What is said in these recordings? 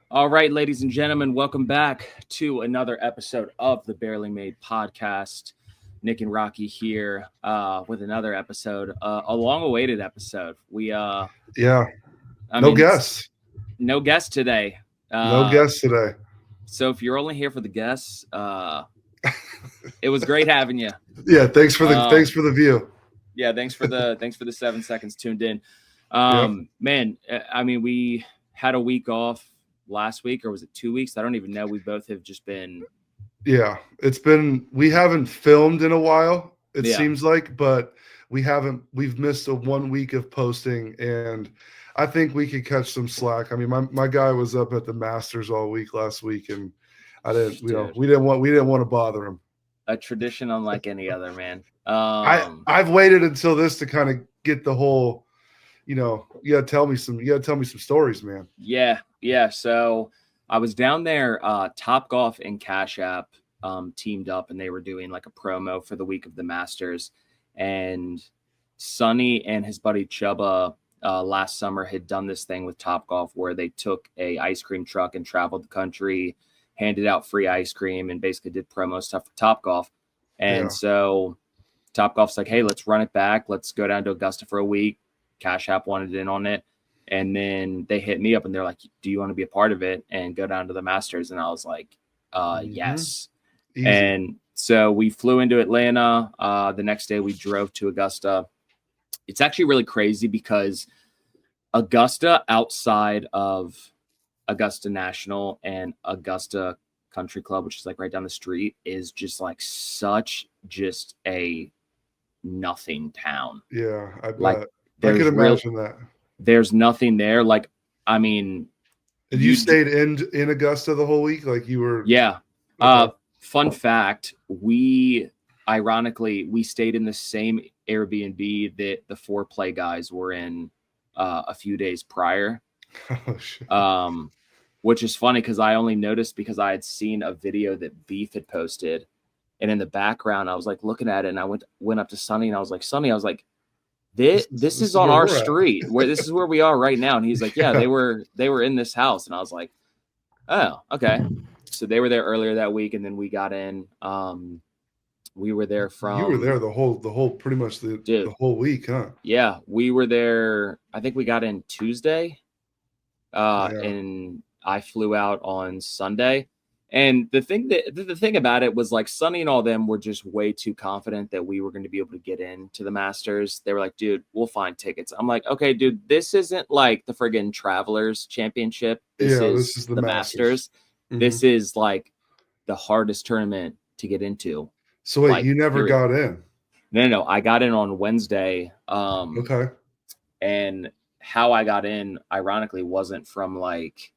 All right, ladies and gentlemen, welcome back to another episode of the Barely Made podcast. Nick and Rocky here with another episode, a long-awaited episode. Yeah, I no mean, guests. no guest today. No Uh, guests today. so if you're only here for the guests, it was great having you. Yeah, thanks for the Um, thanks for the view. yeah, thanks for the 7 seconds tuned in. Yep. Man, I mean, we had a week off last week, or was it 2 weeks? I don't even know. We both have just been Yeah, we haven't filmed in a while, it yeah. seems like, but we've missed a 1 week of posting, and I think we could catch some slack. I mean, my guy was up at the Masters all week last week, and I didn't, Dude, we didn't want to bother him. a tradition unlike any other, man. I've waited until this to kind of get the whole, you gotta tell me some stories, man. Yeah. So I was down there. Top Golf and Cash App teamed up, and they were doing like a promo for the week of the Masters. And Sonny and his buddy Chubba last summer had done this thing with Top Golf where they took a ice cream truck and traveled the country, handed out free ice cream, and basically did promo stuff for Top Golf. And Yeah. so Top Golf's like, hey, let's run it back. Let's go down to Augusta for a week. Cash App wanted in on it. And then they hit me up and they're like, do you want to be a part of it and go down to the Masters? And I was like, yes. Easy. And so we flew into Atlanta. The next day we drove to Augusta. It's actually really crazy because Augusta, outside of Augusta National and Augusta Country Club, which is like right down the street, is just like such just a nothing town. Yeah, I bet. Like I there's could imagine that. there's nothing there. Like, I mean, And you stayed in Augusta the whole week? Like you were? yeah. Okay. Fun fact: we stayed in the same Airbnb that the foreplay guys were in a few days prior. Oh shit. Which is funny because I only noticed because I had seen a video that Beef had posted, and in the background I was like looking at it, and I went up to Sonny and I was like, Sonny, I was like, this is on our street where this is where we are right now. And he's like, yeah, they were in this house. And I was like, oh, okay. So they were there earlier that week. And then we got in, we were there from, you were there the whole pretty much the whole week, huh? Yeah. We were there. I think we got in Tuesday, and I flew out on Sunday. And the thing about it was like Sonny and all them were just way too confident that we were going to be able to get into the Masters. They were like, dude, we'll find tickets. I'm like, okay, dude, this isn't like the friggin' Travelers Championship. This is the Masters. Mm-hmm. This is like the hardest tournament to get into. So wait, you never got in? No. I got in on Wednesday. Okay. And how I got in, ironically, wasn't from like,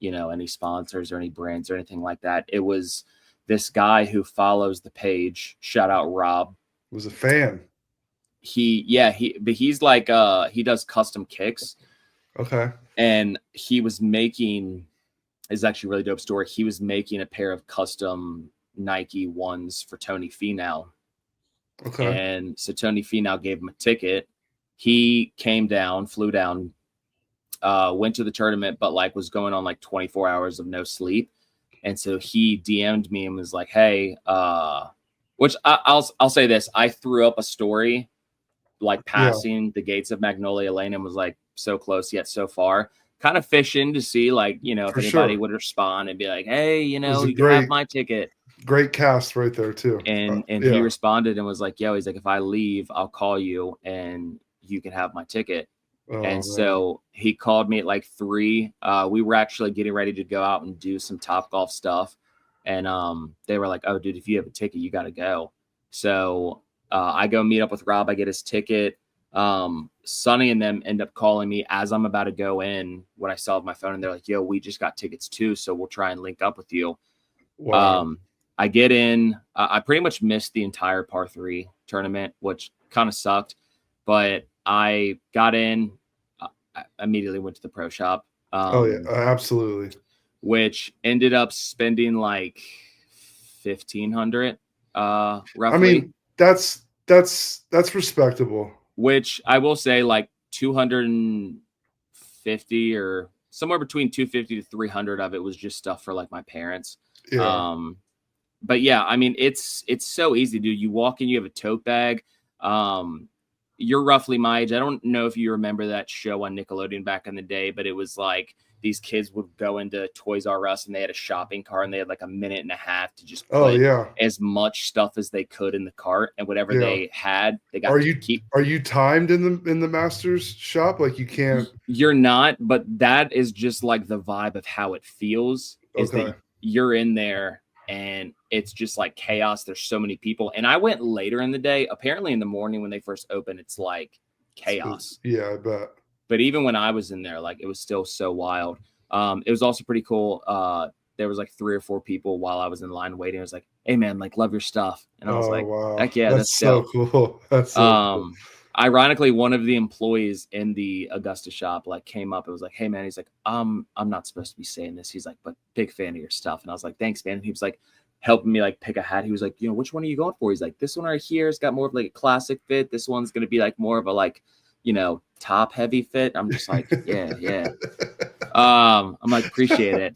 any sponsors or any brands or anything like that. It was this guy who follows the page. Shout out Rob. Was a fan. But he's like, he does custom kicks. Okay. And he was making, is actually a really dope story. He was making a pair of custom Nike ones for Tony Finau. Okay. And so Tony Finau gave him a ticket. He flew down, went to the tournament, but like was going on like 24 hours of no sleep. And so he DM'd me and was like, hey, which I'll say this. I threw up a story like passing the gates of Magnolia Lane and was like so close yet so far, kind of fishing to see like, if anybody would respond and be like, hey, you can have my ticket. Great cast right there too. And he responded and was like, yo, he's like, if I leave, I'll call you and you can have my ticket. So he called me at like 3. We were actually getting ready to go out and do some Top Golf stuff. And they were like, oh, dude, if you have a ticket, you got to go. So I go meet up with Rob. I get his ticket. Sonny and them end up calling me as I'm about to go in when I saw my phone. And they're like, yo, we just got tickets too. So we'll try and link up with you. Wow. I get in. I pretty much missed the entire par 3 tournament, which kind of sucked. But I got in. I immediately went to the pro shop. Absolutely. Which ended up spending like $1,500, roughly. I mean, that's respectable. Which I will say, like $250 or somewhere between 250 to 300 of it was just stuff for like my parents. Yeah. But yeah, I mean, it's so easy, dude. You walk in, you have a tote bag. You're roughly my age. I don't know if you remember that show on Nickelodeon back in the day, but it was like these kids would go into Toys R Us and they had a shopping cart and they had like a minute and a half to just Oh put yeah. as much stuff as they could in the cart, and whatever Yeah. they had, they got Are to you keep. are you timed in the master's shop? Like you can't. You're not, but that is just like the vibe of how it feels. Is Okay. that you're in there and it's just like chaos. There's so many people. And I went later in the day. Apparently in the morning when they first open, it's like chaos. Yeah, I bet. But even when I was in there, like it was still so wild. It was also pretty cool. There was like 3 or 4 people while I was in line waiting. I was like, "Hey man, like love your stuff." And I was like, Wow. "Heck yeah, that's so dope." cool. That's so cool. Ironically, one of the employees in the Augusta shop like came up and was like, "Hey man," he's like, I'm not supposed to be saying this. He's like, "But big fan of your stuff." And I was like, "Thanks, man." And he was like helping me like pick a hat. He was like, "Which one are you going for?" He's like, "This one right here has got more of like a classic fit. This one's gonna be like more of a like, top heavy fit." I'm just like, yeah. I'm like, appreciate it.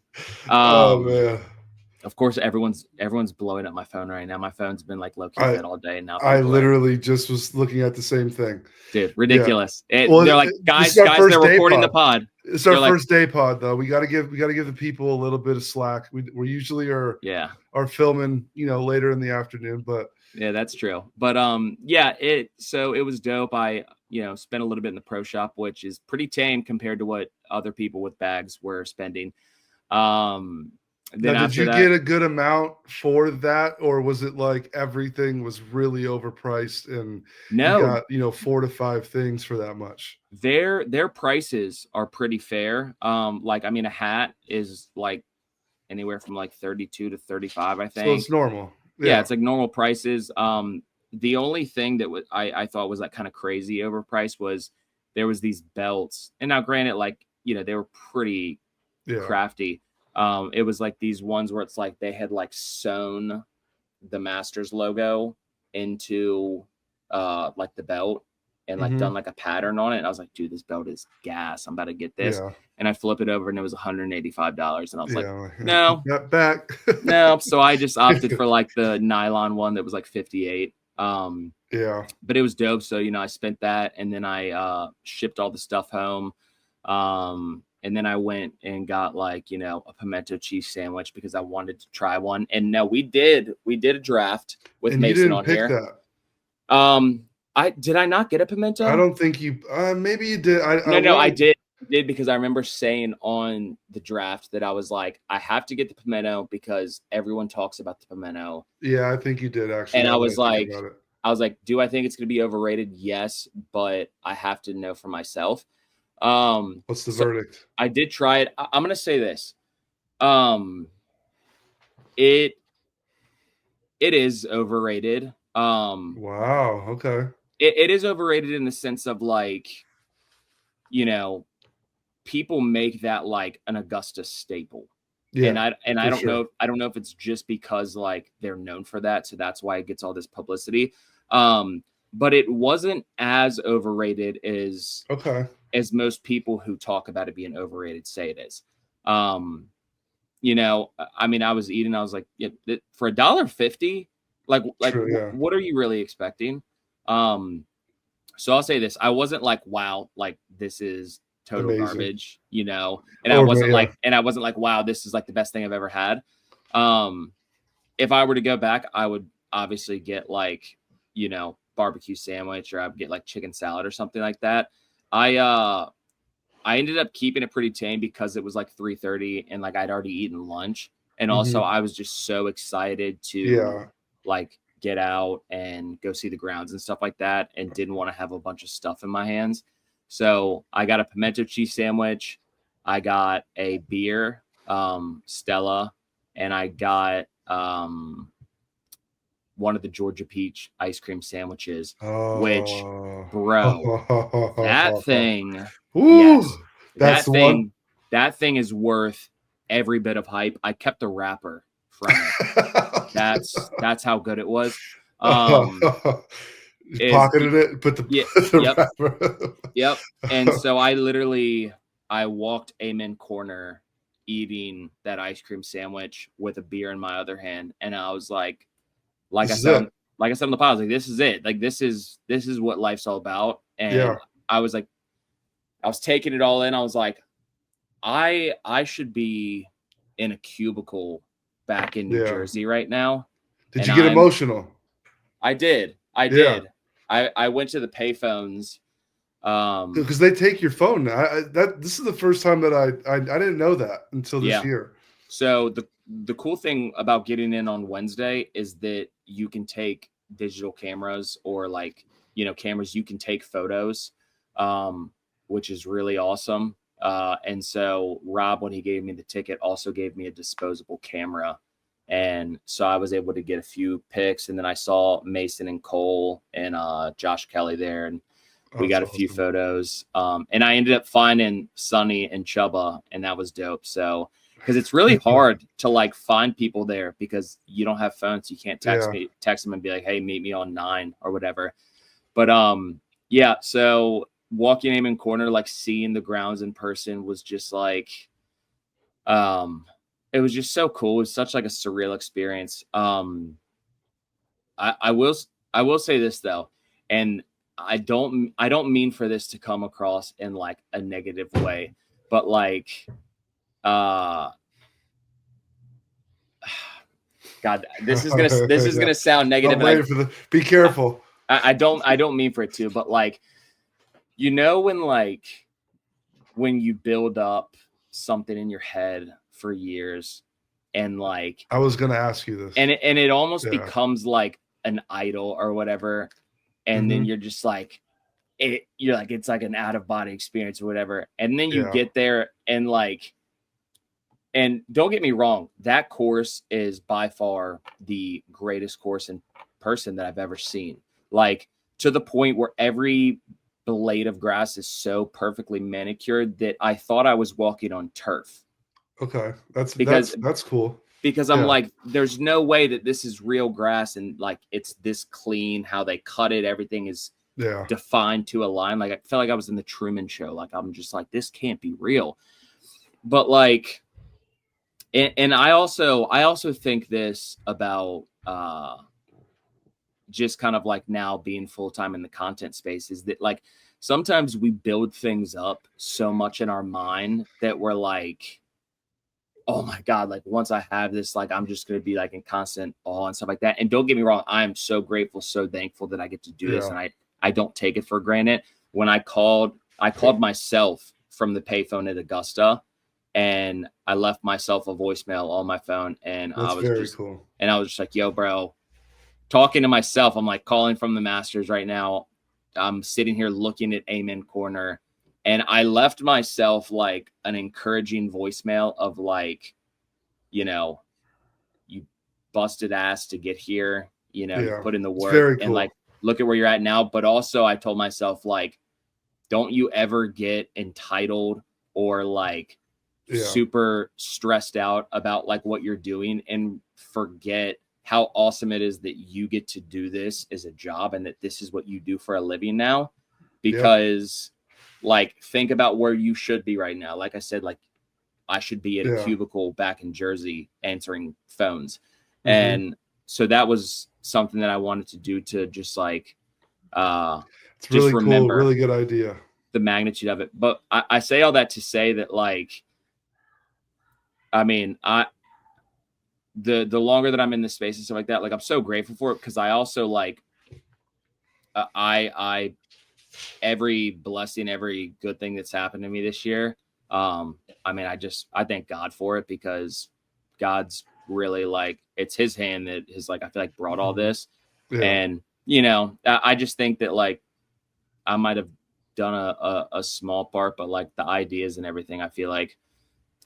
Oh man. Of course, everyone's blowing up my phone right now. My phone's been like low key dead all day, and now I people are, literally just was looking at the same thing. dude, ridiculous. Yeah. They're like, guys, they're recording the pod. It's our They're first day pod, though. We got to give the people a little bit of slack. We usually are filming, later in the afternoon, but yeah, that's true. But so it was dope. I spent a little bit in the pro shop, which is pretty tame compared to what other people with bags were spending. Then now, did you get a good amount for that, or was it like everything was really overpriced and you got 4 to 5 things for that much? Their prices are pretty fair. Like I mean, a hat is like anywhere from like 32 to 35, I think. So it's normal. Yeah, it's like normal prices. The only thing that I thought was like kind of crazy overpriced was there was these belts, and now granted, like they were pretty crafty. It was like these ones where it's like they had like sewn the Masters logo into like the belt and like done like a pattern on it. And I was like, dude, this belt is gas. I'm about to get this. Yeah. And I flip it over and it was $185. And I was like, no, not back. No. So I just opted for like the nylon one that was like 58. But it was dope. So, I spent that and then I shipped all the stuff home. And then I went and got like, a pimento cheese sandwich because I wanted to try one. And no, we did a draft with and Mason on here. Did I not get a pimento? I don't think you, maybe you did. I did because I remember saying on the draft that I was like, I have to get the pimento because everyone talks about the pimento. Yeah, I think you did actually. And I was like, do I think it's going to be overrated? Yes, but I have to know for myself. What's the verdict? I did try it. I'm going to say this. It is overrated. Wow. Okay. It is overrated in the sense of like, people make that like an Augusta staple. Yeah. And I don't know if it's just because like they're known for that. So that's why it gets all this publicity. But it wasn't as overrated as most people who talk about it being overrated say it is. I mean, I was eating, I was like, for $1.50, what are you really expecting? So I'll say this. I wasn't like, wow, like this is total garbage, and I wasn't like, wow, this is like the best thing I've ever had. If I were to go back, I would obviously get like, barbecue sandwich, or I'd get like chicken salad or something like that. I ended up keeping it pretty tame because it was like 3:30 and like I'd already eaten lunch. And also I was just so excited to like get out and go see the grounds and stuff like that, and didn't want to have a bunch of stuff in my hands. So I got a pimento cheese sandwich. I got a beer, Stella, and I got one of the Georgia peach ice cream sandwiches, which, bro, that thing, that thing is worth every bit of hype. I kept the wrapper from it. That's how good it was. Pocketed it, put the wrapper. Yep. And so I literally, I walked Amen Corner eating that ice cream sandwich with a beer in my other hand, and I was like This I is said it. on like I said on the pod, I was like, this is it. Like this is what life's all about. And Yeah. I was like, I was taking it all in. I was like, I should be in a cubicle back in New Yeah. Jersey right now. Did And you get emotional? I did. I Yeah. did. I went to the payphones. Because they take your phone now. This is the first time that I didn't know that until this Yeah. year. So the cool thing about getting in on Wednesday is that you can take digital cameras or like, cameras, you can take photos, which is really awesome. And so Rob, when he gave me the ticket, also gave me a disposable camera. And so I was able to get a few pics, and then I saw Mason and Cole and Josh Kelly there, and we got a few photos. And I ended up finding Sonny and Chubba, and that was dope. So, because it's really hard to like find people there because you don't have phones. You can't text them and be like, hey, meet me on 9 or whatever. But yeah, so walking Amen Corner, like seeing the grounds in person was just like, it was just so cool. It was such like a surreal experience. I will say this though, and I don't mean for this to come across in like a negative way, but like God, this is gonna sound negative. I'm waiting for the. Be careful. I don't mean for it to, but like, when you build up something in your head for years, and like I was gonna ask you this, and it almost becomes like an idol or whatever, and then you're just like, you're like, it's like an out of body experience or whatever, and then you get there and like. And don't get me wrong, that course is by far the greatest course in person that I've ever seen. Like, to the point where every blade of grass is so perfectly manicured that I thought I was walking on turf. Okay, that's cool. Because I'm like, there's no way that this is real grass and like it's this clean. How they cut it, everything is defined to a line. Like, I felt like I was in the Truman Show. Like, I'm just like, this can't be real. But like. And I also think this about just kind of like now being full-time in the content space is that like sometimes we build things up so much in our mind that we're like, oh my God, like once I have this, like I'm just going to be like in constant awe and stuff like that. And don't get me wrong, I am so grateful, so thankful that I get to do this, and I don't take it for granted. When I called myself from the payphone at Augusta. And I left myself a voicemail on my phone, and I was just like, yo, bro, talking to myself. I'm like calling from the Masters right now. I'm sitting here looking at Amen Corner, and I left myself like an encouraging voicemail of like, you busted ass to get here, you put in the work, and like, look at where you're at now. But also I told myself, like, don't you ever get entitled or like, super stressed out about like what you're doing and forget how awesome it is that you get to do this as a job and that this is what you do for a living now. Because like, think about where you should be right now. Like I said, like I should be at a cubicle back in Jersey answering phones. And so that was something that I wanted to do to just like it's really cool, really good idea, the magnitude of it. But I say all that to say that like, I mean, the longer that I'm in this space and stuff like that, like I'm so grateful for it, because I also like I every blessing, every good thing that's happened to me this year. I mean, I thank God for it, because God's really like, it's his hand that has like, I feel like brought all this. And I just think that like I might have done a small part, but like the ideas and everything, I feel like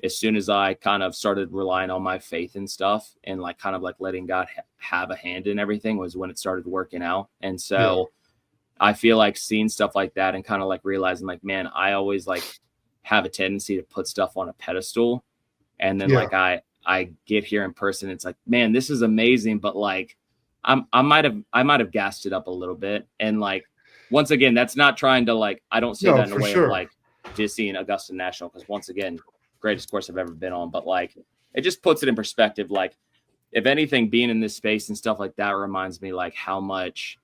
as soon as I kind of started relying on my faith and stuff and like kind of like letting God have a hand in everything was when it started working out. And so I feel like seeing stuff like that and kind of like realizing like, man, I always like have a tendency to put stuff on a pedestal. And then like I get here in person, it's like, man, this is amazing. But like, I might have gassed it up a little bit. And like, once again, that's not trying to like, I don't say that in a way of like, just seeing Augusta National, because once again, greatest course I've ever been on. But like, it just puts it in perspective. Like, if anything, being in this space and stuff like that reminds me like how much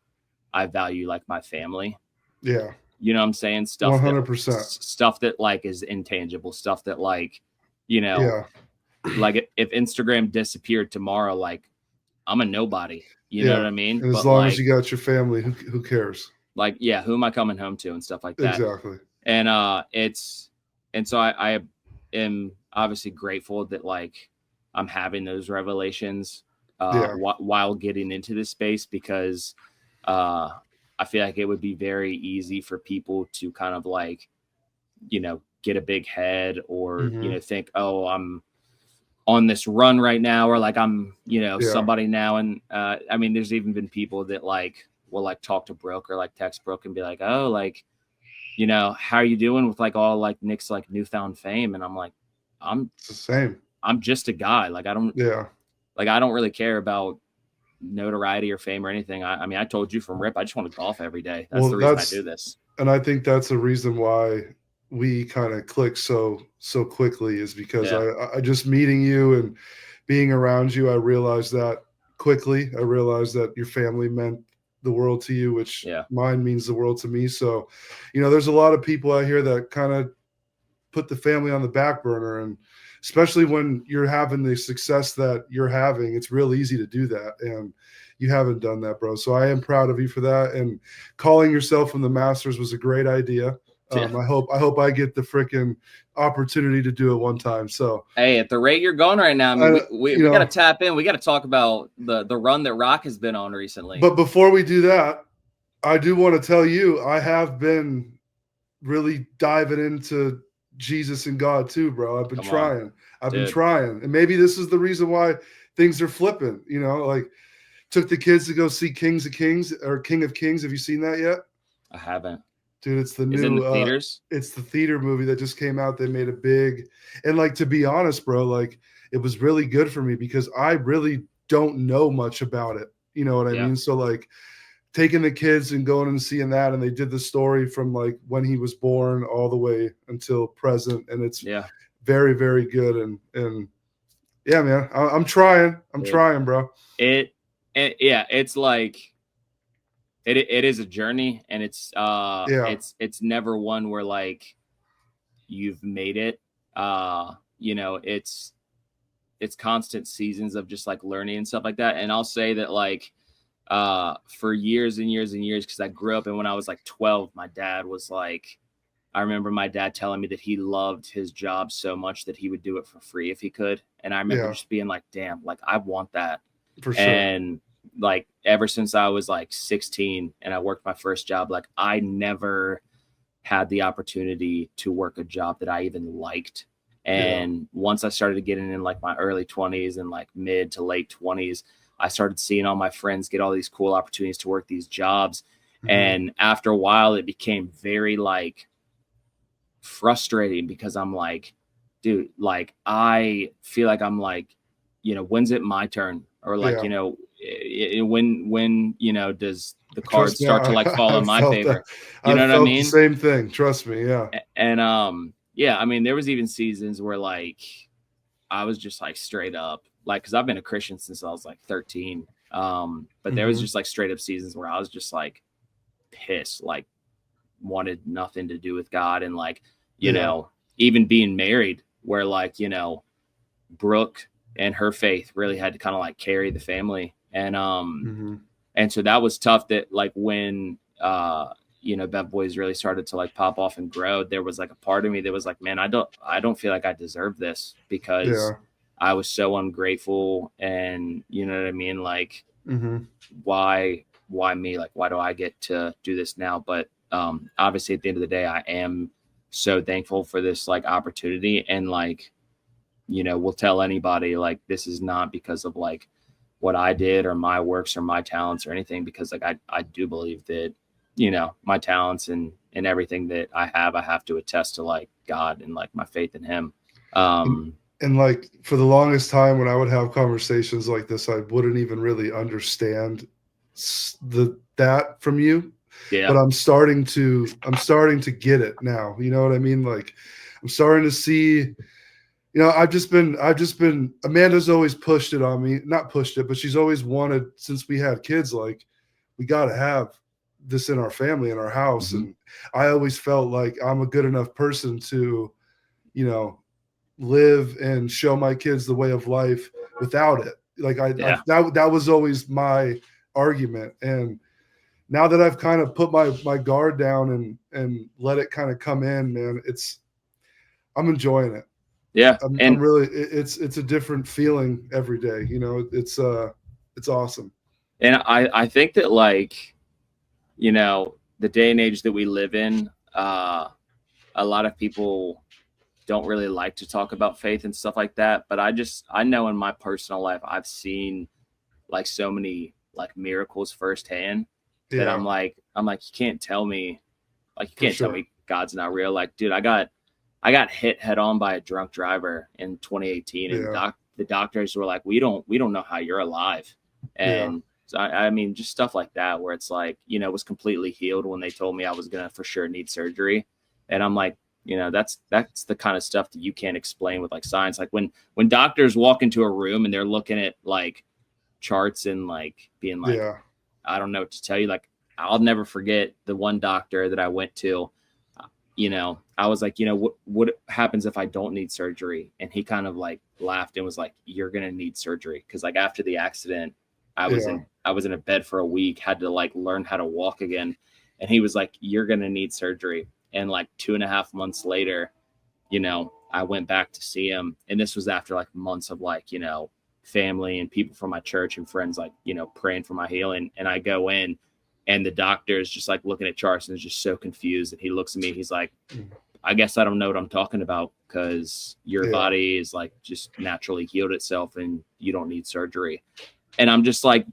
I value like my family. Yeah. You know what I'm saying? 100%. Stuff that like is intangible, stuff that like, you know, Yeah. like if Instagram disappeared tomorrow, like I'm a nobody. You know Yeah. what I mean? And as But long like, as you got your family, who cares? like, yeah, who am I coming home to and stuff like that? Exactly. And so I am obviously grateful that like I'm having those revelations Yeah. while getting into this space, because I feel like it would be very easy for people to kind of like, you know, get a big head or, you know, think, oh, I'm on this run right now, or like I'm, you know, Yeah. somebody now. And I mean, there's even been people that like will like talk to Brooke or like text Brooke and be like, oh, like, you know, how are you doing with like all like Nick's like newfound fame? And I'm like, It's the same. I'm just a guy. Like I don't really care about notoriety or fame or anything. I mean, I told you from rip, I just want to golf every day. That's the reason I do this. And I think that's a reason why we kind of click so quickly, is because I just meeting you and being around you, I realized that quickly. I realized that your family meant the world to you, which mine means the world to me. So, you know, there's a lot of people out here that kind of put the family on the back burner, and especially when you're having the success that you're having, it's real easy to do that. And you haven't done that, bro. So I am proud of you for that. And calling yourself from the Masters was a great idea. I hope I get the freaking opportunity to do it one time. So hey, at the rate you're going right now, I mean, we got to tap in. We got to talk about the run that Rock has been on recently. But before we do that, I do want to tell you, I have been really diving into Jesus and God too, bro. I've been trying. I've been trying. And maybe this is the reason why things are flipping, you know, like took the kids to go see Kings of Kings or King of Kings. Have you seen that yet? I haven't. Dude, it's the new Is it in the theaters. It's the theater movie that just came out. They made a big, and like, to be honest, bro, like it was really good for me because I really don't know much about it. You know what I mean? So like taking the kids and going and seeing that, and they did the story from like when he was born all the way until present, and it's very, very good. And yeah, man, I'm trying. I'm trying, bro. It's like it is a journey, and it's it's never one where like you've made it. You know, it's constant seasons of just like learning and stuff like that. And I'll say that like for years and years and years, because I grew up, and when I was like 12, my dad was like, I remember my dad telling me that he loved his job so much that he would do it for free if he could. And I remember just being like, damn, like I want that. For sure. And like ever since I was like 16 and I worked my first job, like I never had the opportunity to work a job that I even liked. And once I started getting in like my early 20s and like mid to late 20s, I started seeing all my friends get all these cool opportunities to work these jobs. And after a while, it became very like frustrating, because I'm like, dude, like I feel like I'm like, you know, when's it my turn? Or like, you know, when, you know, does the cards start to like fall in my favor? You know what I mean? The same thing. Trust me. Yeah. And yeah, I mean, there was even seasons where like I was just like straight up, like, because I've been a Christian since I was like 13. But there was just like straight up seasons where I was just like pissed, like wanted nothing to do with God. And like, you know, even being married, where like, you know, Brooke and her faith really had to kind of like carry the family. And and so that was tough, that like when you know, Bev Boys really started to like pop off and grow, there was like a part of me that was like, man, I don't feel like I deserve this, because I was so ungrateful. And you know what I mean? Like, why me? Like, why do I get to do this now? But obviously at the end of the day, I am so thankful for this like opportunity. And like, you know, we'll tell anybody, like, this is not because of like what I did or my works or my talents or anything, because like I do believe that, you know, my talents and everything that I have to attest to like God and like my faith in him. And like for the longest time when I would have conversations like this, I wouldn't even really understand that from you. Yeah. but I'm starting to get it now. You know what I mean? Like I'm starting to see, I've just been Amanda's always pushed it on me, not pushed it, but she's always wanted, since we had kids, like we got to have this in our family, in our house. Mm-hmm. And I always felt like I'm a good enough person to, live and show my kids the way of life without it. Like that was always my argument. And now that I've kind of put my guard down and let it kind of come in, man, I'm enjoying it. Yeah. I'm really, it's a different feeling every day. It's awesome. And I think that, like, the day and age that we live in, a lot of people don't really like to talk about faith and stuff like that. But I know in my personal life, I've seen like so many like miracles firsthand that I'm like, you can't tell me, like, you can't tell me God's not real. Like, dude, I got hit head on by a drunk driver in 2018, and the doctors were like, we don't know how you're alive. And so I mean, just stuff like that, where it's like, was completely healed when they told me I was gonna for sure need surgery. And I'm like, that's the kind of stuff that you can't explain with like science. Like when doctors walk into a room and they're looking at like charts and like being like, I don't know what to tell you. Like, I'll never forget the one doctor that I went to. I was like, what happens if I don't need surgery? And he kind of like laughed and was like, you're gonna need surgery, because like after the accident, I was in a bed for a week, had to like learn how to walk again. And he was like, you're gonna need surgery. And like 2.5 months later, I went back to see him. And this was after like months of like, family and people from my church and friends, like, praying for my healing. And I go in and the doctor is just like looking at charts and is just so confused. And he looks at me, he's like, I guess I don't know what I'm talking about, because your body is like just naturally healed itself and you don't need surgery. And I'm just like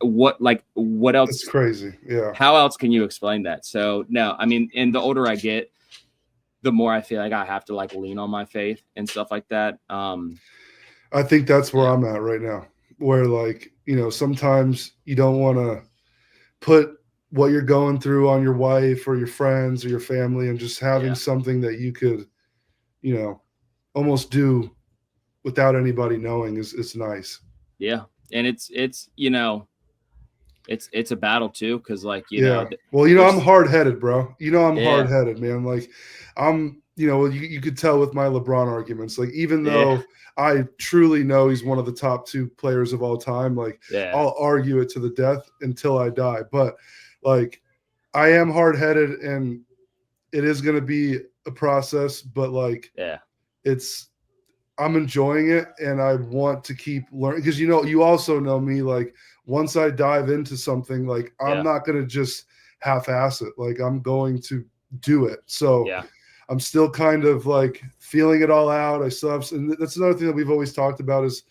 what else? It's crazy. Yeah. How else can you explain that? So no, I mean, and the older I get, the more I feel like I have to like lean on my faith and stuff like that. I think that's where I'm at right now, where like, sometimes you don't want to put what you're going through on your wife or your friends or your family, and just having something that you could, almost do without anybody knowing is nice. Yeah. And it's a battle too, because like well, I'm hard-headed, bro. I'm hard-headed, man. Like I'm, you could tell with my LeBron arguments. Like, even though I truly know he's one of the top 2 players of all time, like I'll argue it to the death until I die. But like, I am hard-headed, and it is going to be a process. But like, I'm enjoying it, and I want to keep learning, because you also know me. Like, once I dive into something, like I'm not going to just half-ass it. Like, I'm going to do it. So I'm still kind of like feeling it all out. I still have, and that's another thing that we've always talked about, is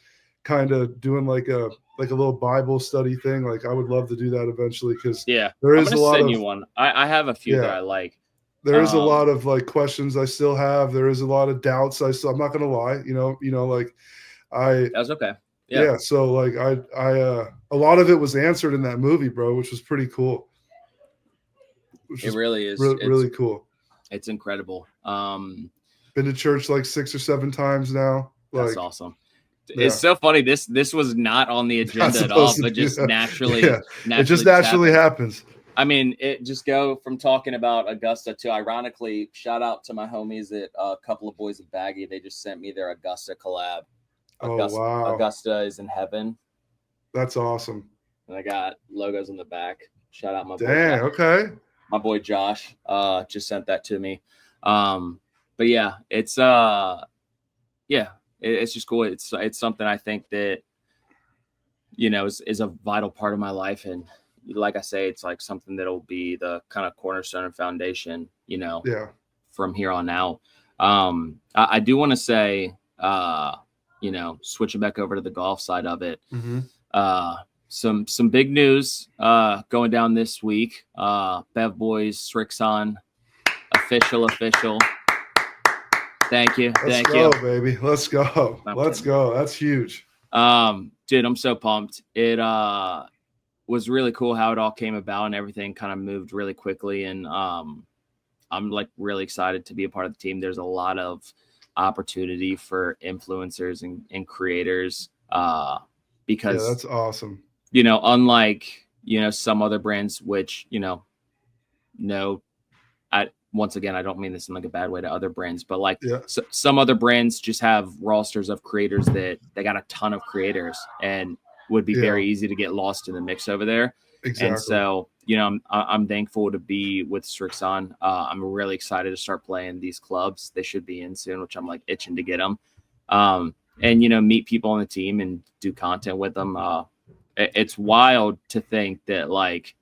kind of doing like a little Bible study thing. Like, I would love to do that eventually, because there is a lot of one. I have a few that I like. There is a lot of like questions I still have. There is a lot of doubts. I'm not going to lie, like that's okay. Yeah. So like a lot of it was answered in that movie, bro, which was pretty cool. It really is. Really cool. It's incredible. Been to church like 6 or 7 times now. That's awesome. It's so funny. This was not on the agenda at all, but just naturally, it just naturally happens. I mean, it just go from talking about Augusta to, ironically, shout out to my homies at a couple of boys at Baggy. They just sent me their Augusta collab. Wow. Augusta is in heaven. That's awesome. And I got logos on the back. Shout out my boy. Dang, okay. My boy Josh just sent that to me. But yeah, it's it's just cool. It's something I think that is a vital part of my life, and like I say, it's like something that'll be the kind of cornerstone and foundation, from here on out. I do want to say, switching back over to the golf side of it. Some big news going down this week. Bev Boys Srixon official. Thank you. Let's go, baby. Let's go. Let's go. That's huge. Dude, I'm so pumped. was really cool how it all came about, and everything kind of moved really quickly. And I'm like really excited to be a part of the team. There's a lot of opportunity for influencers and creators because that's awesome. Unlike some other brands, which no, once again, I don't mean this in like a bad way to other brands, but like some other brands just have rosters of creators that they got a ton of creators and would be very easy to get lost in the mix over there. Exactly. And so, I'm thankful to be with Srixon. I'm really excited to start playing these clubs. They should be in soon, which I'm like itching to get them. And, meet people on the team and do content with them. It's wild to think that, like,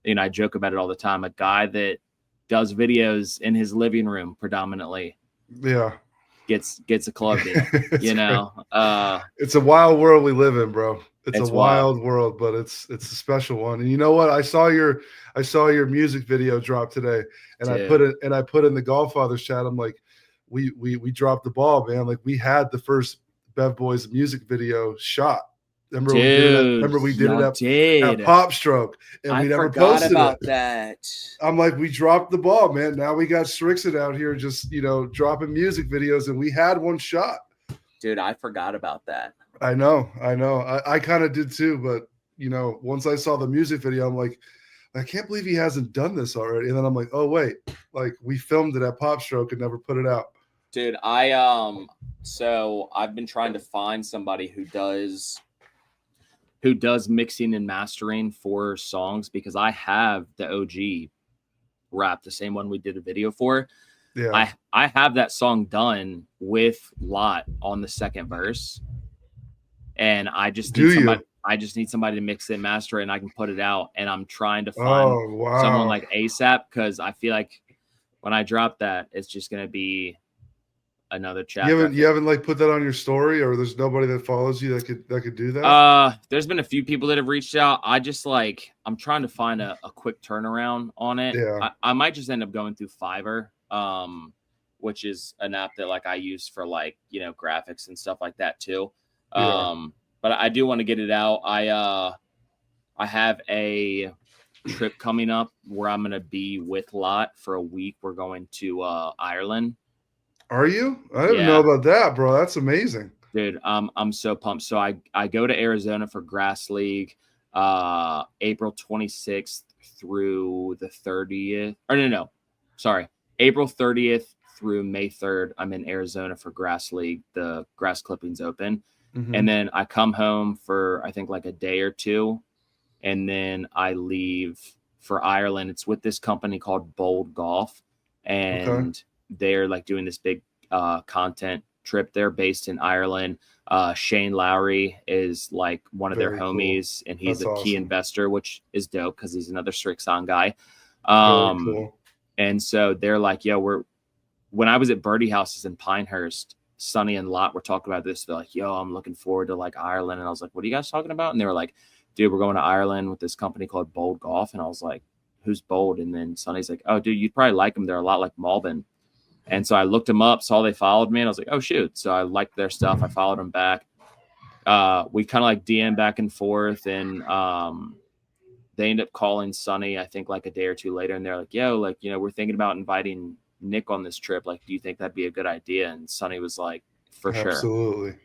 I joke about it all the time. A guy that does videos in his living room predominantly gets a club deal. It's a wild world we live in, bro. It's a wild world, but it's a special one. And you know what? I saw your music video drop today, and Dude. I put in the Golffathers chat. I'm like, we dropped the ball, man. Like, we had the first Bev Boys music video shot. Remember we did it at Pop Stroke, and we never posted about that. I'm like, we dropped the ball, man. Now we got Srixon out here just dropping music videos, and we had one shot. Dude, I forgot about that. I know. I kind of did too, but once I saw the music video, I'm like, I can't believe he hasn't done this already. And then I'm like, oh wait, like we filmed it at Pop Stroke and never put it out. Dude, so I've been trying to find somebody who does mixing and mastering for songs, because I have the OG rap, the same one we did a video for. Yeah. I have that song done with Lot on the second verse. And I just need somebody to mix it, master it, and I can put it out. And I'm trying to find someone like ASAP, because I feel like when I drop that, it's just gonna be another chapter. You haven't like put that on your story, or there's nobody that follows you that could do that? There's been a few people that have reached out. I'm trying to find a quick turnaround on it. Yeah. I might just end up going through Fiverr, which is an app that like I use for like, graphics and stuff like that too. But I do want to get it out. I have a trip coming up where I'm gonna be with Lot for a week. We're going to Ireland. Are you? I didn't know about that, bro. That's amazing. Dude, I'm so pumped. So I go to Arizona for Grass League April 26th through the 30th. Sorry. April 30th through May 3rd. I'm in Arizona for Grass League. The Grass Clippings Open. Mm-hmm. And then I come home for, I think, like a day or two. And then I leave for Ireland. It's with this company called Bold Golf. And they're like doing this big content trip. They're based in Ireland. Shane Lowry is like one of their homies, and he's a key investor, which is dope because he's another Srixon guy. Cool. And so they're like, when I was at Birdie Houses in Pinehurst, Sonny and Lot were talking about this. They're like, I'm looking forward to like Ireland. And I was like, what are you guys talking about? And they were like, dude, we're going to Ireland with this company called Bold Golf. And I was like, who's Bold? And then Sonny's like, oh, dude, you'd probably like them. They're a lot like Malvin. And so I looked them up, saw they followed me, and I was like, oh, shoot. So I liked their stuff. I followed them back. We kind of like DM back and forth, and they ended up calling Sonny, I think, like a day or two later. And they're like, we're thinking about inviting Nick on this trip. Like, do you think that'd be a good idea? And Sonny was like, for sure. Absolutely.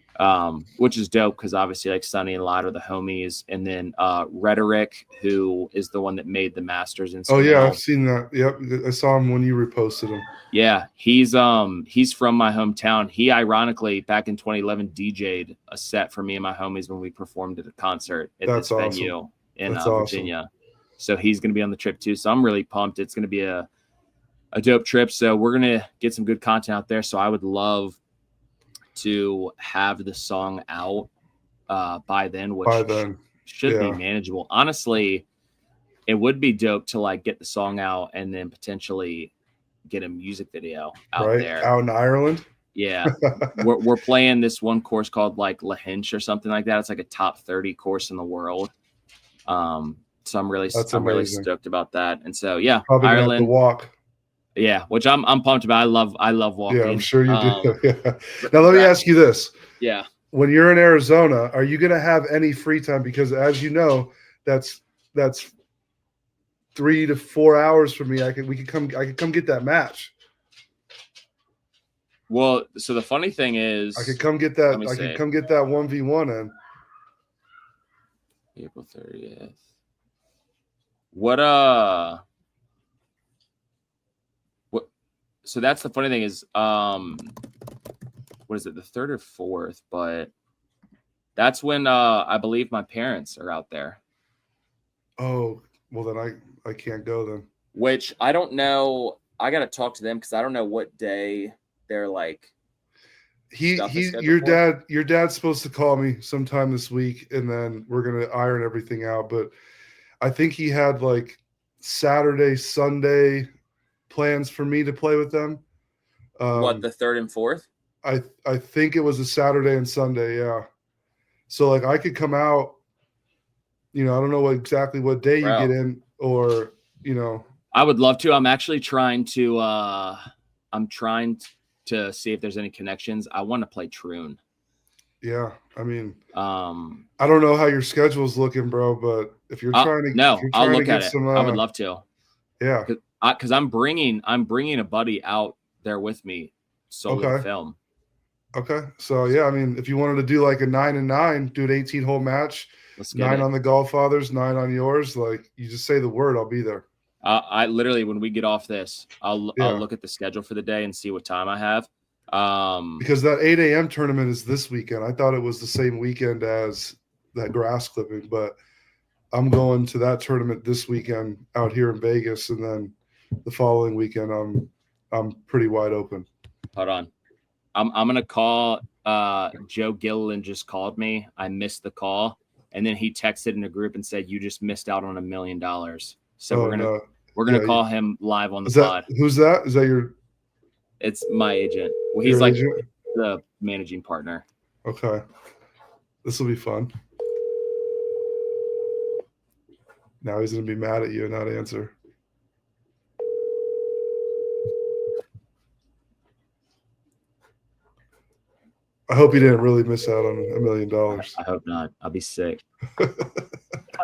Which is dope because obviously like Sonny and Lot are the homies, and then Rhetoric, who is the one that made the Masters. Oh yeah, I've seen that. Yep, I saw him when you reposted him. Yeah, he's from my hometown. He ironically back in 2011 DJ'd a set for me and my homies when we performed at a concert at this venue in Virginia. So he's gonna be on the trip too. So I'm really pumped. It's gonna be a dope trip. So we're gonna get some good content out there. So I would love to have the song out by then, which should be manageable. Honestly, it would be dope to like get the song out and then potentially get a music video out there. Out in Ireland. Yeah. we're playing this one course called like Lahinch or something like that. It's like a top 30 course in the world. So I'm really stoked about that. And so probably Ireland. Have to walk. Yeah, which I'm pumped about. I love walking. Yeah, I'm sure you do. Yeah. Now let me ask you this. Yeah. When you're in Arizona, are you going to have any free time? Because as you know, that's that's 3 to 4 hours for me. I could come get that match. Well, so the funny thing is, I could come get that 1v1 in April 30th. What so that's the funny thing is, what is it, the 3rd or 4th? But that's when I believe my parents are out there. Oh, well then I can't go then. Which I don't know. I gotta talk to them because I don't know what day they're like. Your dad's supposed to call me sometime this week, and then we're gonna iron everything out. But I think he had like Saturday, Sunday plans for me to play with them. What, the 3rd and 4th? I think it was a Saturday and Sunday, yeah. So like I could come out, I don't know exactly what day you get in, or I would love to. I'm actually trying to see if there's any connections. I want to play Troon. Yeah, I mean, I don't know how your schedule's looking, bro, but if you're trying to, I'll look at it. I would love to. Yeah, because I'm bringing a buddy out there with me solely to film. Okay, so yeah, I mean, if you wanted to do like a 9-9, do an 18-hole match, 9 on the Godfathers, 9 on yours, like you just say the word, I'll be there. I literally, when we get off this, I'll look at the schedule for the day and see what time I have. Because that 8 a.m. tournament is this weekend. I thought it was the same weekend as that grass clipping, but I'm going to that tournament this weekend out here in Vegas, and then the following weekend I'm pretty wide open. Hold on. I'm gonna call Joe Gilliland just called me. I missed the call, and then he texted in a group and said, "You just missed out on $1 million." So we're gonna call him live on the pod. Who's that? Is that your? It's my agent. Well, he's like the managing partner. Okay, this will be fun. Now he's gonna be mad at you and not answer. I hope you didn't really miss out on $1 million. I hope not. I'll be sick. Hi,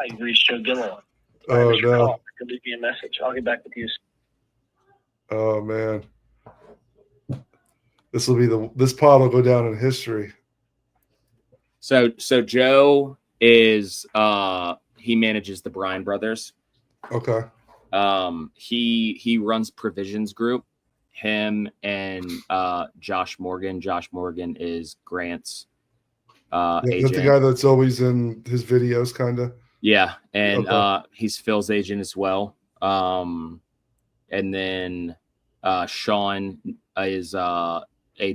you reached Joe Gilliland. Oh, no. I could leave you a message. I'll get back with you. Oh, man. This pod will go down in history. So Joe is he manages the Bryan brothers. Okay. He runs Provisions Group. Him and Josh Morgan. Josh Morgan is Grant's agent. That's the guy that's always in his videos, kind of. Yeah, and he's Phil's agent as well. And then Sean is a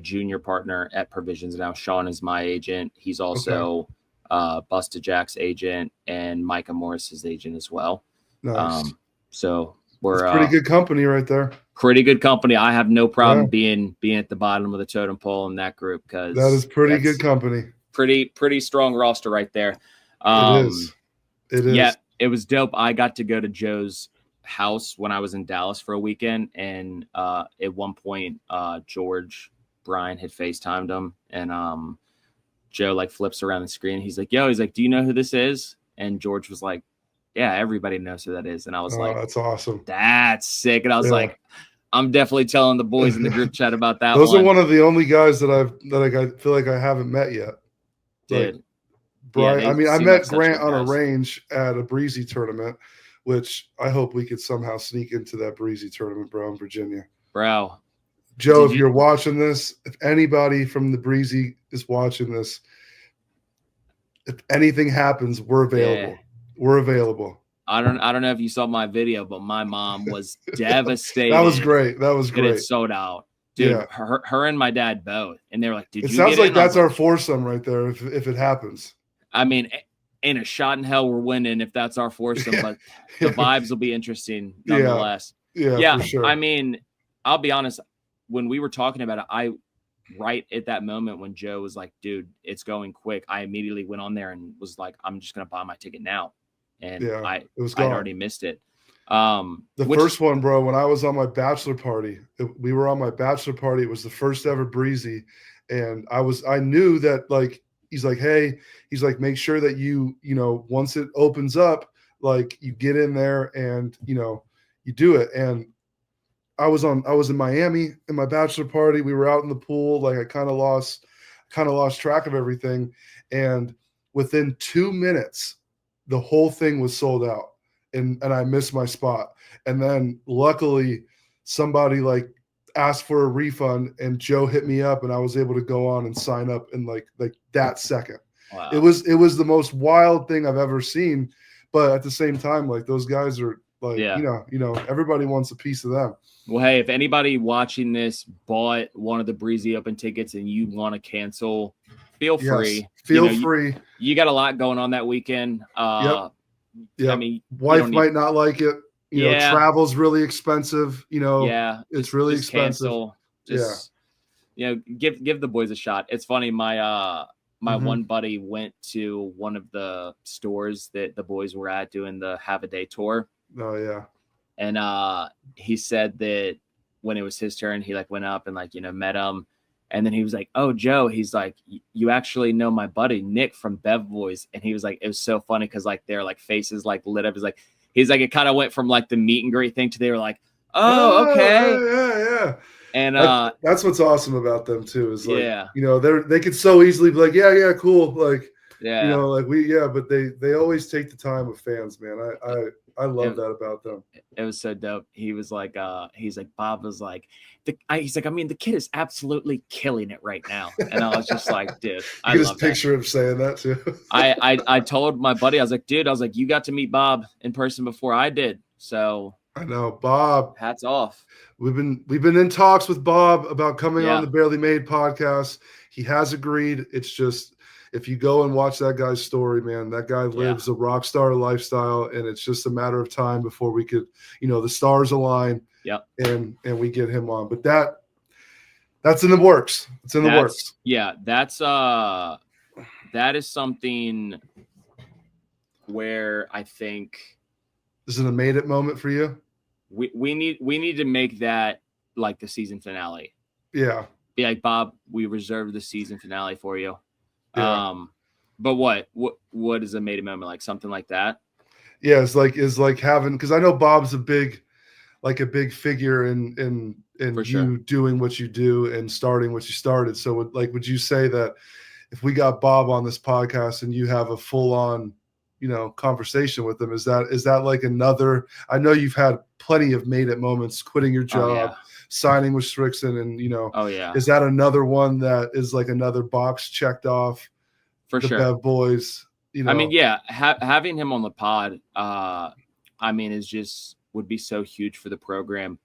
junior partner at Provisions now. Sean is my agent. He's also Busta Jack's agent and Micah Morris's agent as well. Nice. So we're pretty good company right there. Pretty good company. I have no problem being at the bottom of the totem pole in that group, because that is pretty good company. Pretty strong roster right there. It is. Yeah, it was dope. I got to go to Joe's house when I was in Dallas for a weekend, and at one point, George Bryan had FaceTimed him, and Joe like flips around the screen. He's like, "Yo," he's like, "Do you know who this is?" And George was like, "Yeah, everybody knows who that is." And I was like, "That's awesome. That's sick." And I was like, I'm definitely telling the boys in the group chat about that. Those are one of the only guys that I feel like I haven't met yet. Dude. Like, Brian, I mean, I met Grant on a range at a Breezy tournament, which I hope we could somehow sneak into that Breezy tournament, bro, in Virginia. Bro. Joe, if you're watching this, if anybody from the Breezy is watching this, if anything happens, we're available. Yeah. We're available. I don't know if you saw my video, but my mom was devastated. That was great. It sold out. Dude, yeah. her and my dad both. And they were like, "Did you get in?" It sounds like that's our foursome right there if it happens. I mean, ain't a shot in hell we're winning if that's our foursome, but the vibes will be interesting nonetheless. Yeah, for sure. I mean, I'll be honest, when we were talking about it, right at that moment when Joe was like, "Dude, it's going quick," I immediately went on there and was like, "I'm just going to buy my ticket now." And I'd already missed it. First one, bro, when I was on my bachelor party, we were on my bachelor party. It was the first ever Breezy. And I knew that, like, he's like, "Hey," he's like, "make sure that you know, once it opens up, like you get in there and, you know, you do it. And I was in Miami in my bachelor party. We were out in the pool. Like I kind of lost track of everything. And within 2 minutes, the whole thing was sold out. And I missed my spot. And then luckily somebody like asked for a refund and Joe hit me up and I was able to go on and sign up in like that second. Wow. It was the most wild thing I've ever seen. But at the same time, like those guys are like, you know, everybody wants a piece of them. Well, hey, if anybody watching this bought one of the Breezy Open tickets and you want to cancel, feel free. Feel free. You got a lot going on that weekend. Yep. I mean, wife might not like it. You know, travel's really expensive. You know, it's really expensive. Cancel. You know, give the boys a shot. It's funny. My one buddy went to one of the stores that the boys were at doing the Have a Day tour. Oh yeah. And he said that when it was his turn, he like went up and like, you know, met him. And then he was like, "Oh, Joe," he's like, "You actually know my buddy Nick from Bev Boys." And he was like, it was so funny because like their like faces like lit up. He's like, it kind of went from like the meet and greet thing to they were like, "Oh, okay." Yeah. And that's what's awesome about them too, is like, you know, they could so easily be like, yeah, cool. Like, you know, like but they always take the time with fans, man. I love that about them. It was so dope. He was like, he's like, Bob was like, he's like, I mean, the kid is absolutely killing it right now. And I was just like, dude, I just picture him saying that too. I told my buddy, I was like, dude, you got to meet Bob in person before I did. So I know, Bob. Hats off. We've been in talks with Bob about coming on the Barely Made podcast. He has agreed. It's just, if you go and watch that guy's story, man, that guy lives a rock star lifestyle, and it's just a matter of time before we could, you know, the stars align. And we get him on. But that's in the works. It's in the works. Yeah, that is something where I think this is a made it moment for you. We need to make that like the season finale. Yeah. Be like, Bob, we reserved the season finale for you. Yeah. But what is a made it moment, like something like that? Yeah, it's like having, because I know Bob's a big figure in you doing what you do and starting what you started. So would you say that if we got Bob on this podcast and you have a full on, you know, conversation with him, is that like another, I know you've had plenty of made it moments, quitting your job, signing with Srixon, and, you know, is that another one that is like another box checked off for the sure? Bev Boys, you know? I mean, having him on the pod, I mean, would be so huge for the program.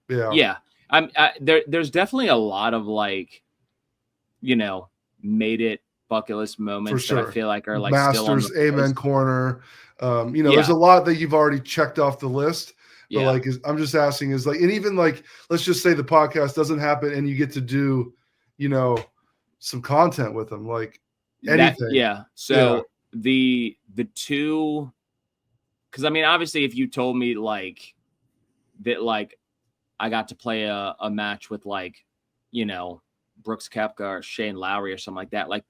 There's definitely a lot of like, you know, made it bucket list moments that I feel like are like Masters, still on the Amen list. Corner. You know, there's a lot that you've already checked off the list. But like, I'm just asking, is like, and even like, let's just say the podcast doesn't happen and you get to do, you know, some content with them, like anything. So the two, because I mean, obviously, if you told me like that, like I got to play a match with like, you know, Brooks Koepka or Shane Lowry or something like that, like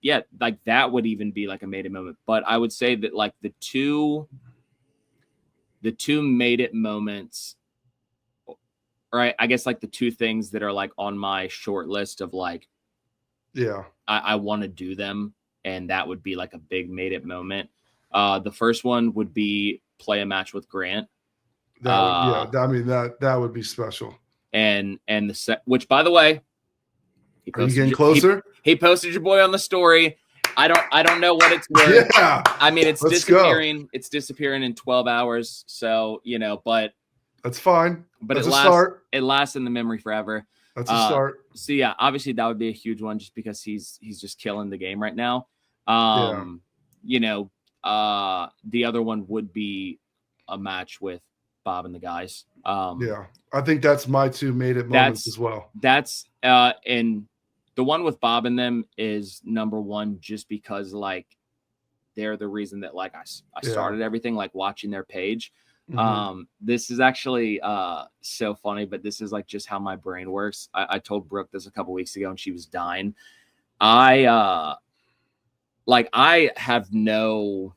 that would even be like a made it moment. But I would say that like the two made it moments, or I guess like the two things that are like on my short list of like, I want to do them, and that would be like a big made it moment. The first one would be play a match with Grant. I mean, that would be special. And which, by the way, are you getting closer? He posted your boy on the story. I don't know what it's worth. I mean, it's disappearing. Go. It's disappearing in 12 hours. So, you know, but that's fine. But that's it lasts in the memory forever. That's a start. So yeah, obviously that would be a huge one just because he's just killing the game right now. You know, the other one would be a match with Bob and the guys. I think that's my two made it moments as well. That's and the one with Bob and them is number one, just because like they're the reason that like I started everything, like watching their page. This is actually so funny, but this is like just how my brain works. I told Brooke this a couple weeks ago and she was dying. I have no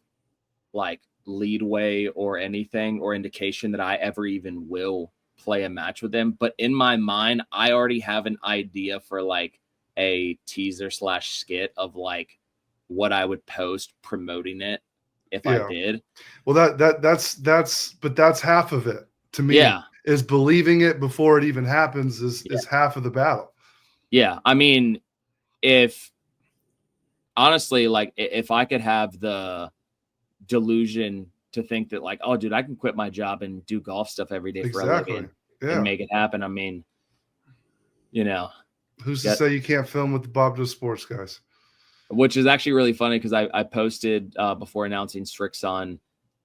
like leadway or anything or indication that I ever even will play a match with him. But in my mind, I already have an idea for like a teaser / skit of like what I would post promoting it if I did. Well, that's half of it to me. Yeah. Is believing it before it even happens is half of the battle. Yeah. I mean, if honestly, like if I could have the delusion to think that like, oh dude, I can quit my job and do golf stuff every day for a living and make it happen. I mean, you know, who's to say you can't film with the Bob Does Sports guys? Which is actually really funny because I posted before announcing Srixon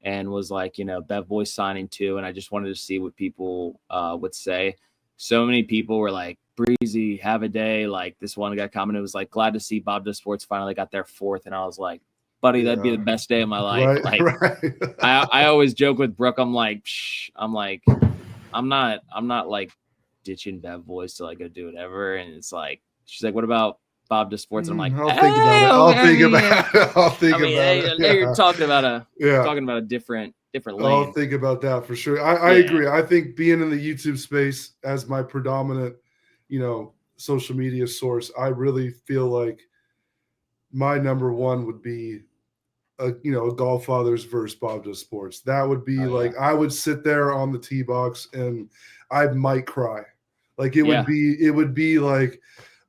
and was like, you know, Bev Boy's signing too. And I just wanted to see what people would say. So many people were like, Breezy, have a day. Like this one guy commented was like, glad to see Bob Does Sports finally got their 4th. And I was like, buddy, that'd be the best day of my life. I always joke with Brooke. I'm like, I'm not like ditching Bev Boys to like go do whatever. And it's like, she's like, what about Bob Does Sports? And I'm like, I'll think about it. I'll think about it. You're talking about a different lane. I'll think about that for sure. I agree. I think being in the YouTube space as my predominant, social media source, I really feel like my number one would be a Golf Fathers versus Bob Does Sports. That would be I would sit there on the tee box and I might cry. Like it would be like,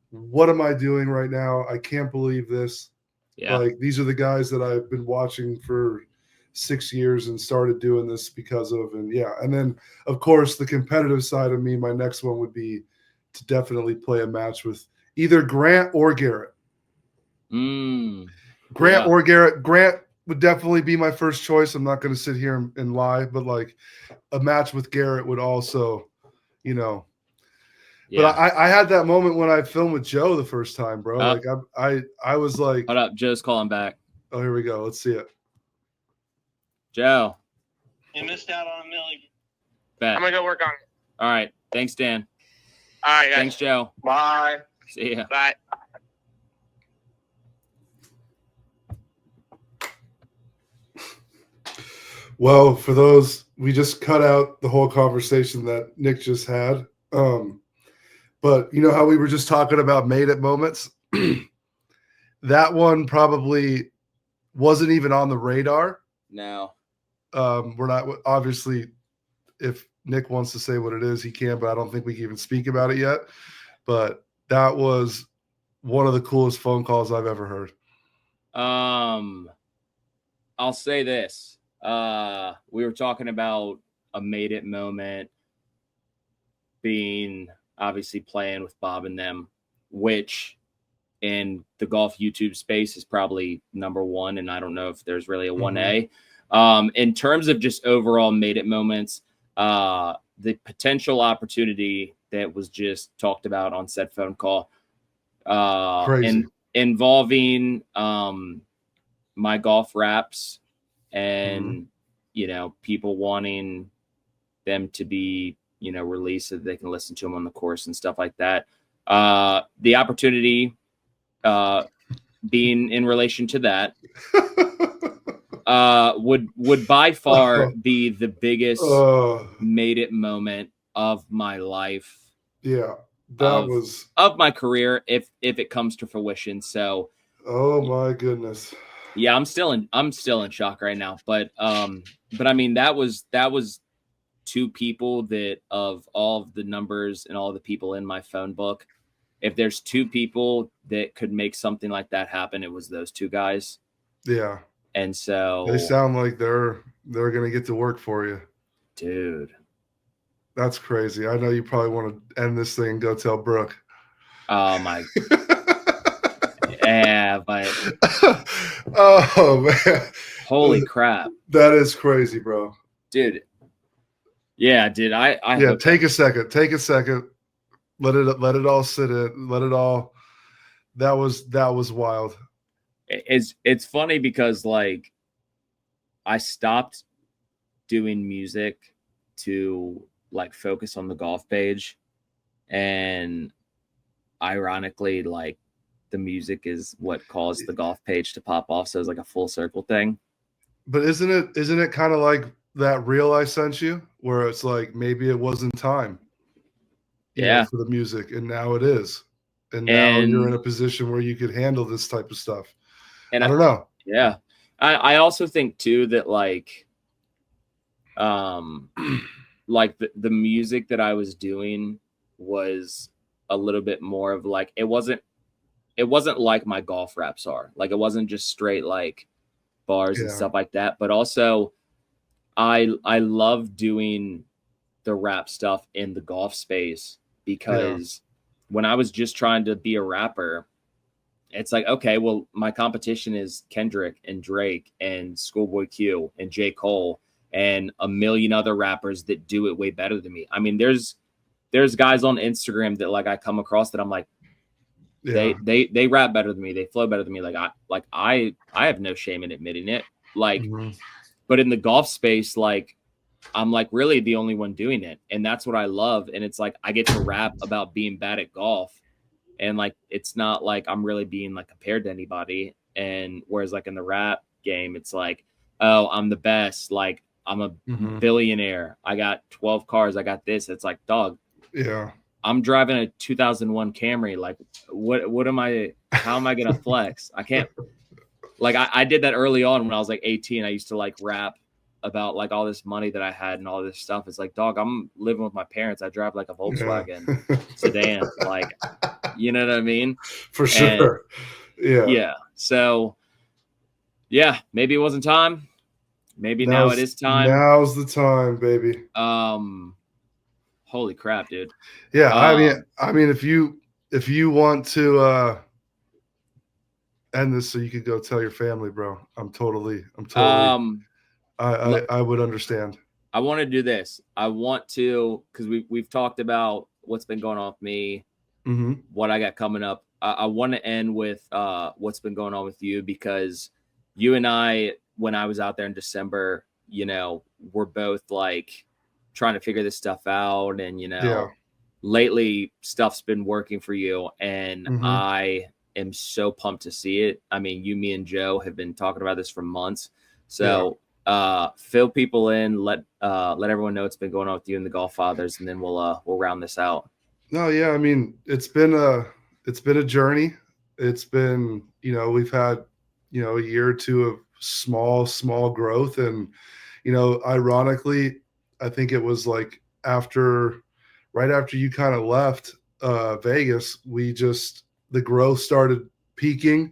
what am I doing right now? I can't believe this. Yeah. Like these are the guys that I've been watching for 6 years and started doing this because of, and then of course the competitive side of me, my next one would be to definitely play a match with either Grant or Garrett. Grant or Garrett. Grant would definitely be my first choice. I'm not going to sit here and lie, but like a match with Garrett would also, But I had that moment when I filmed with Joe the first time, bro. Like I was like, hold up, Joe's calling back. Oh, here we go. Let's see it. Joe. You missed out on a million. Bet. I'm gonna go work on it. All right. Thanks, Dan. All right, guys. Thanks, Joe. Bye. See ya. Bye. Well, for those, we just cut out the whole conversation that Nick just had. But you know how we were just talking about made it moments? That one probably wasn't even on the radar. No. We're not, obviously, if Nick wants to say what it is, he can, but I don't think we can even speak about it yet. But that was one of the coolest phone calls I've ever heard. I'll say this. We were talking about a made it moment being obviously playing with Bob and them, which in the golf YouTube space is probably number one. And I don't know if there's really a 1A. In terms of just overall made it moments, the potential opportunity that was just talked about on said phone call, involving my golf raps and, people wanting them to be, released so that they can listen to them on the course and stuff like that. The opportunity being in relation to that would by far be the biggest made it moment of my life. Yeah, that was of my career if it comes to fruition. So, oh my goodness. Yeah, I'm still in shock right now. But I mean that was two people that of all of the numbers and all the people in my phone book, if there's two people that could make something like that happen, it was those two guys. Yeah. And so they sound like they're going to get to work for you. Dude. That's crazy. I know you probably want to end this thing and go tell Brooke. Oh my. Yeah, but oh man. Holy crap. That is crazy, bro. Dude. Yeah, dude. I take a second. Take a second. Let it all sit in. Let it all. That was wild. It's funny because like I stopped doing music to like focus on the golf page, and ironically, like the music is what caused the golf page to pop off. So it's like a full circle thing. But isn't it kind of like that reel I sent you, where it's like maybe it wasn't time, for the music, and now it is, and now you're in a position where you could handle this type of stuff. And I don't know. Yeah, I also think too that like the music that I was doing was a little bit more of like it wasn't like my golf raps are. Like it wasn't just straight like bars and stuff like that, but also I love doing the rap stuff in the golf space because when I was just trying to be a rapper, it's like, okay, well, my competition is Kendrick and Drake and Schoolboy Q and J. Cole and a million other rappers that do it way better than me. I mean, there's guys on Instagram that like I come across that I'm like, they rap better than me, they flow better than me. I have no shame in admitting it. Like, but in the golf space, like I'm like really the only one doing it, and that's what I love. And it's like I get to rap about being bad at golf. And like, it's not like I'm really being like compared to anybody. And whereas like in the rap game, it's like, oh, I'm the best. Like I'm a billionaire. I got 12 cars. I got this. It's like, dog. Yeah. I'm driving a 2001 Camry. Like how am I going to flex? I can't like, I did that early on when I was like 18. I used to like rap about like all this money that I had and all this stuff. It's like, dog, I'm living with my parents. I drive like a Volkswagen sedan. Like, you know what I mean? For sure. Yeah. So yeah, maybe it wasn't time. Maybe now it is time. Now's the time, baby. Holy crap, dude. Yeah. I mean, if you want to, end this so you could go tell your family, bro, I'm totally I would understand. I want to do this. I want to, because we've talked about what's been going on with me, what I got coming up. I want to end with what's been going on with you, because you and I, when I was out there in December, we're both like trying to figure this stuff out. And, lately stuff's been working for you. And I am so pumped to see it. I mean, you, me, and Joe have been talking about this for months. So fill people in, let everyone know what's been going on with you and the Golf Fathers, and then we'll round this out. No, yeah, I mean, it's been a journey. It's been, we've had, a year or two of small growth. And, ironically, I think it was like right after you kind of left Vegas, the growth started peaking.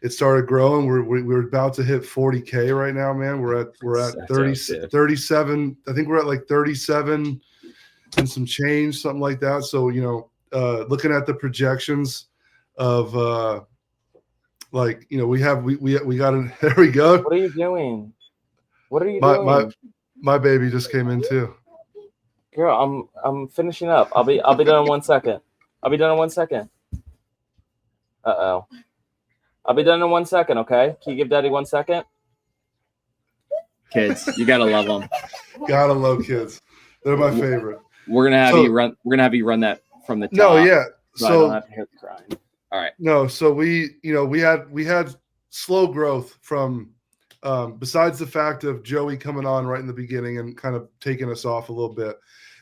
It started growing. We're about to hit 40K right now, man. We're at 37. I think we're at like 37 and some change, something like that. So, looking at the projections of we got it. There we go. What are you doing? What are you doing? My baby just came in too. Girl, I'm finishing up. I'll be done in 1 second. I'll be done in 1 second. Uh-oh. I'll be done in 1 second, okay? Can you give Daddy 1 second? Kids, you gotta love them. Gotta love kids. They're my favorite. We're gonna have you run. We're gonna have you run that from the top. No, yeah. So I don't have to hear the crying. All right. No, so we had slow growth from besides the fact of Joey coming on right in the beginning and kind of taking us off a little bit.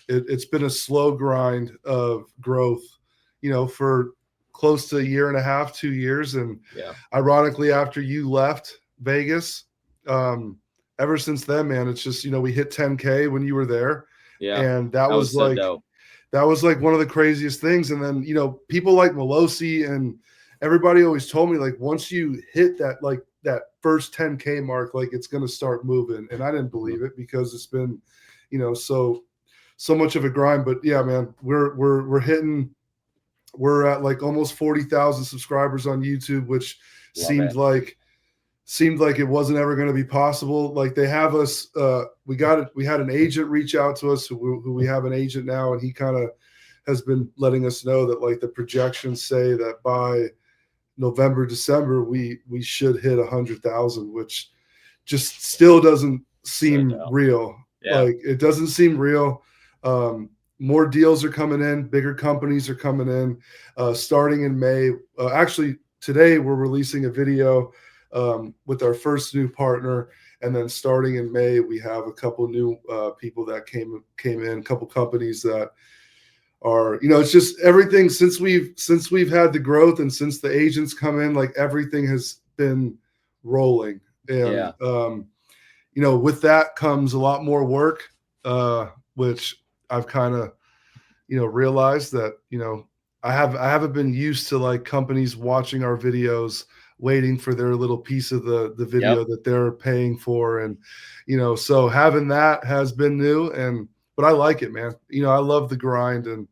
It's been a slow grind of growth, for close to a year and a half, 2 years. And ironically, after you left Vegas, ever since then, man, it's just, we hit 10K when you were there. Yeah. And that was like, dope. That was like one of the craziest things. And then, people like Melosi and everybody always told me, like, once you hit that, like that first 10K mark, like it's going to start moving. And I didn't believe it because it's been, so much of a grind. But yeah, man, we're at like almost 40,000 subscribers on YouTube, which seemed like it wasn't ever going to be possible. Like they have us, we had an agent reach out to us who we have an agent now. And he kind of has been letting us know that like the projections say that by November, December, we should hit 100,000, which just still doesn't seem real. Yeah. Like it doesn't seem real. More deals are coming in. Bigger companies are coming in. Starting in May. Actually, today we're releasing a video with our first new partner, And then starting in May, we have a couple new people that came in, a couple companies that are, it's just everything since we've had the growth and since the agents come in, like everything has been rolling. And with that comes a lot more work, which I've kind of realized that I haven't been used to like companies watching our videos, waiting for their little piece of the video that they're paying for. And, so having that has been new, but I like it, man. I love the grind, and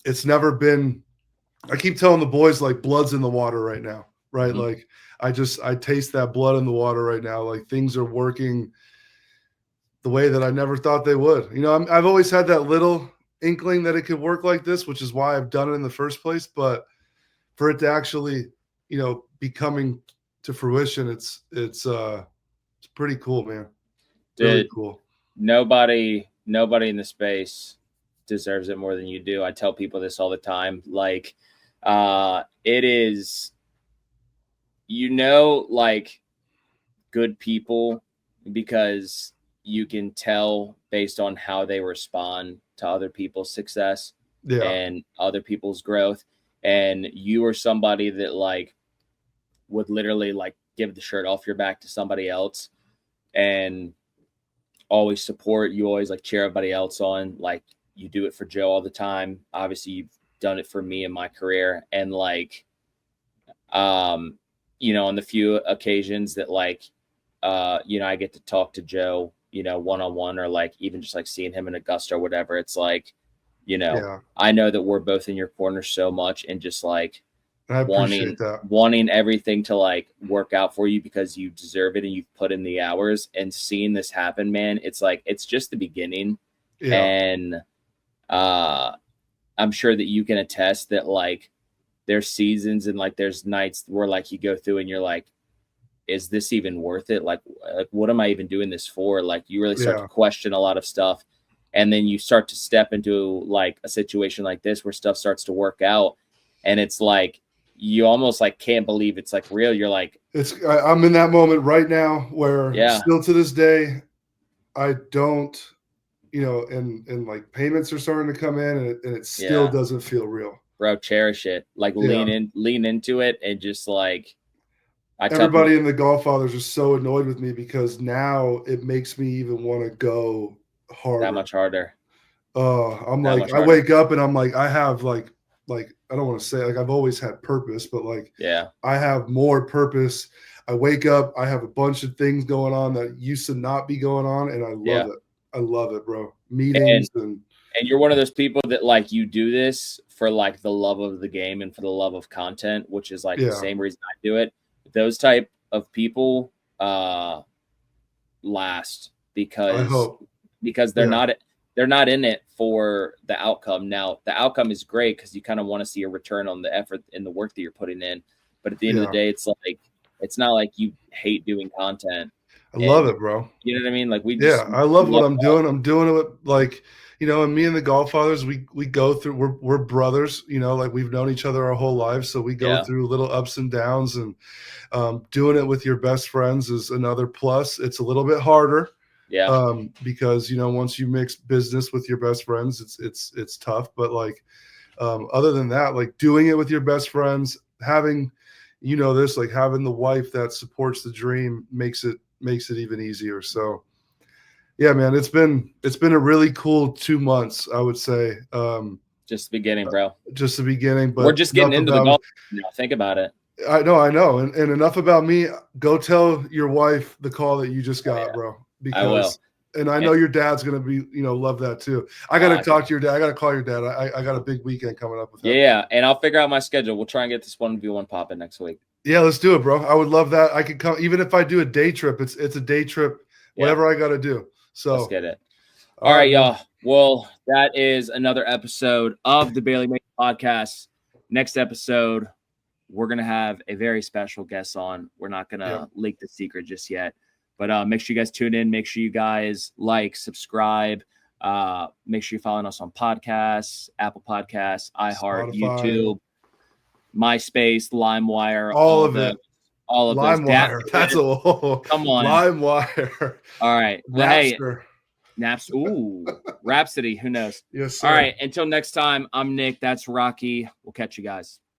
it's never been, I keep telling the boys, like, blood's in the water right now, right? Mm-hmm. Like I taste that blood in the water right now. Like things are working the way that I never thought they would. I've always had that little inkling that it could work like this, which is why I've done it in the first place. But for it to actually, be coming to fruition, it's pretty cool, man. Really cool. Nobody in the space deserves it more than you do. I tell people this all the time. Like, it is, like, good people, because you can tell based on how they respond to other people's success and other people's growth. And you are somebody that, like, would literally, like, give the shirt off your back to somebody else and always support. You always, like, cheer everybody else on. Like, you do it for Joe all the time. Obviously, you've done it for me in my career. And, like, on the few occasions that, like, I get to talk to Joe, one-on-one, or, like, even just, like, seeing him in Augusta or whatever, it's like, I know that we're both in your corner so much, and just, like, I appreciate wanting everything to, like, work out for you because you deserve it and you've put in the hours. And seeing this happen, man, it's like, it's just the beginning. And I'm sure that you can attest that, like, there's seasons and, like, there's nights where, like, you go through and you're like, is this even worth it? Like, what am I even doing this for? Like, you really start to question a lot of stuff. And then you start to step into, like, a situation like this where stuff starts to work out. And it's like, you almost, like, can't believe it's, like, real. You're like, I'm in that moment right now where still to this day, I don't, and like payments are starting to come in, and it still doesn't feel real. Bro, cherish it. Like, lean into it, and just, like, everybody in the Golf Fathers are so annoyed with me because now it makes me even want to go harder. That much harder. I'm like, I wake up and I'm like, I have like I don't want to say, like, I've always had purpose, but, like, I have more purpose. I wake up, I have a bunch of things going on that used to not be going on, and I love it. I love it, bro. Meetings and you're one of those people that, like, you do this for, like, the love of the game and for the love of content, which is, like, the same reason I do it. Those type of people last because they're not in it for the outcome. Now, the outcome is great because you kind of want to see a return on the effort and the work that you're putting in. But at the end of the day, it's like, it's not like you hate doing content. I love it, bro. You know what I mean? Like, I love what I'm doing. I'm doing it with, like, and me and the Golf Fathers, we go through, we're brothers, like, we've known each other our whole lives. So we go through little ups and downs, and doing it with your best friends is another plus. It's a little bit harder. Because, once you mix business with your best friends, it's tough. But, like, other than that, like, doing it with your best friends, having, like, having the wife that supports the dream makes it even easier. So, yeah, man, it's been a really cool 2 months, I would say. Just the beginning, bro. Just the beginning. But we're just getting into the golf. Think about it. I know. And enough about me. Go tell your wife the call that you just got, bro. Because I will. And I know your dad's gonna be, love that too. I gotta talk to your dad. I gotta call your dad. I got a big weekend coming up with him. Yeah, and I'll figure out my schedule. We'll try and get this 1v1 popping next week. Yeah, let's do it, bro. I would love that. I could come, even if I do a day trip. It's a day trip, whatever I gotta do. So let's get it. All right, y'all. Well, that is another episode of the Bailey Mason Podcast. Next episode, we're gonna have a very special guest on. We're not gonna leak the secret just yet. But make sure you guys tune in. Make sure you guys like, subscribe. Make sure you're following us on podcasts, Apple Podcasts, iHeart, Spotify, YouTube, MySpace, LimeWire, all of it. all of those. LimeWire. That's a come on. LimeWire. All right. Well, hey, Napster. Naps. Ooh, Rhapsody. Who knows? Yes, sir. All right. Until next time, I'm Nick. That's Rocky. We'll catch you guys.